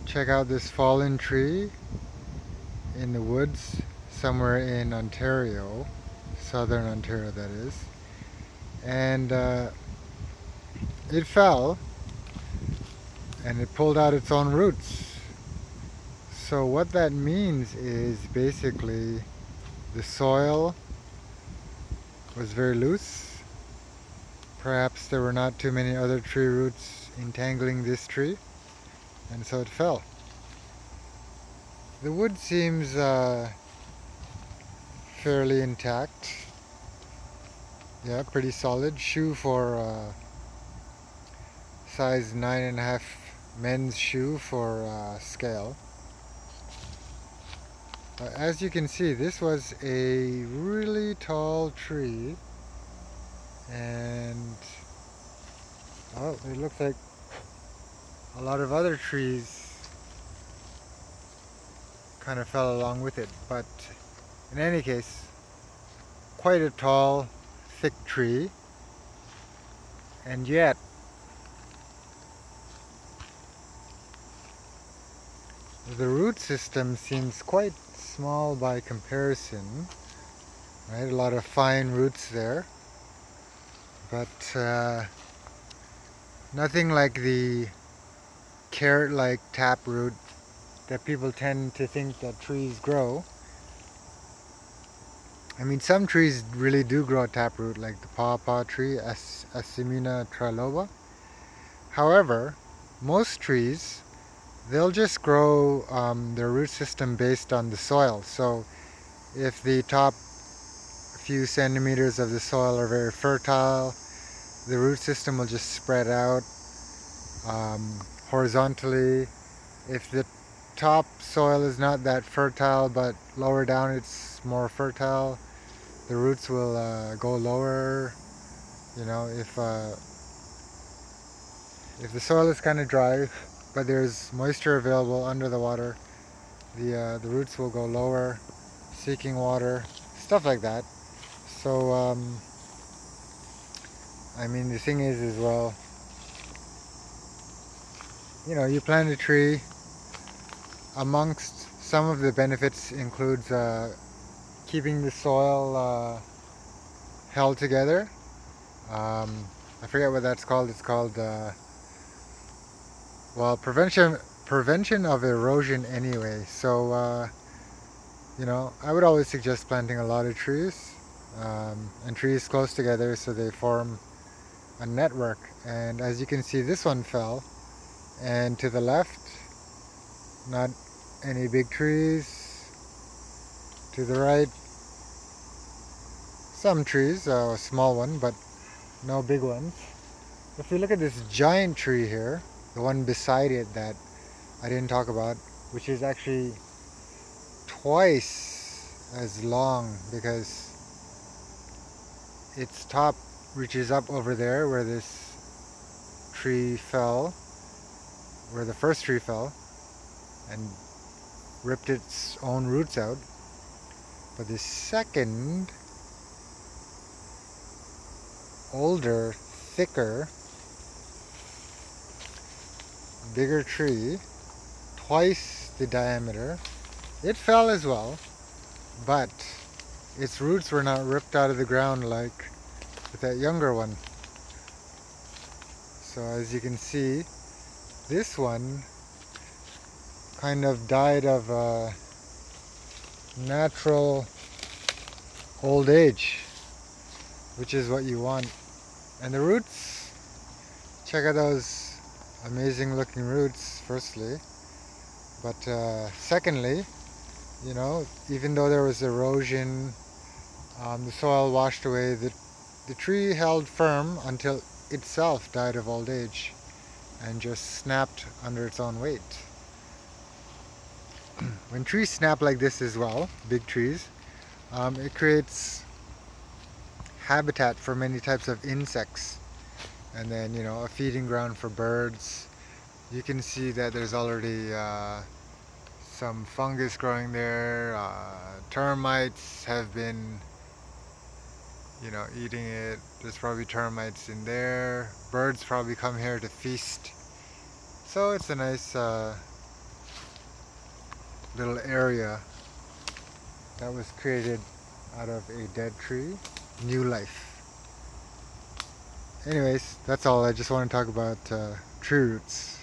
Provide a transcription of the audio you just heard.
Check out this fallen tree in the woods somewhere in Ontario, southern Ontario that is. And it fell and it pulled out its own roots. So what that means is basically the soil was very loose. Perhaps there were not too many other tree roots entangling this tree, and so it fell. The wood seems fairly intact. Yeah, pretty solid. Shoe for size 9.5 men's shoe for scale. As you can see, this was a really tall tree, and oh, it looks like a lot of other trees kind of fell along with it. But in any case, quite a tall, thick tree, and yet the root system seems quite small by comparison, right? A lot of fine roots there, but nothing like the carrot-like taproot that people tend to think that trees grow. I mean, some trees really do grow taproot, like the pawpaw tree, Asimina triloba. However, most trees, they'll just grow their root system based on the soil. So if the top few centimeters of the soil are very fertile, the root system will just spread out horizontally. If the top soil is not that fertile, but lower down it's more fertile, the roots will go lower. You know, if the soil is kind of dry, but there's moisture available under the water, the roots will go lower, seeking water, stuff like that. So I mean, the thing is as well, you know, you plant a tree. Amongst some of the benefits includes keeping the soil held together. I forget what that's called. It's called well, prevention of erosion anyway. So you know, I would always suggest planting a lot of trees, and trees close together so they form a network. And as you can see, this one fell, and to the left, not any big trees. To the right, some trees, a small one, but no big ones. If we look at this giant tree here, the one beside it that I didn't talk about, which is actually twice as long because its top reaches up over there where this tree fell, where the first tree fell, and ripped its own roots out. But the second, older, thicker, bigger tree, twice the diameter, it fell as well, but its roots were not ripped out of the ground like with that younger one. So as you can see, this one kind of died of natural old age, which is what you want. And the roots, check out those amazing looking roots firstly, but secondly, you know, even though there was erosion, the soil washed away, the tree held firm until itself died of old age and just snapped under its own weight. When trees snap like this as well, big trees, it creates habitat for many types of insects, and then, you know, a feeding ground for birds. You can see that there's already some fungus growing there. Termites have been, you know, eating it. There's probably termites in there. Birds probably come here to feast. So it's a nice little area that was created out of a dead tree. New life. Anyways, that's all. I just want to talk about tree roots.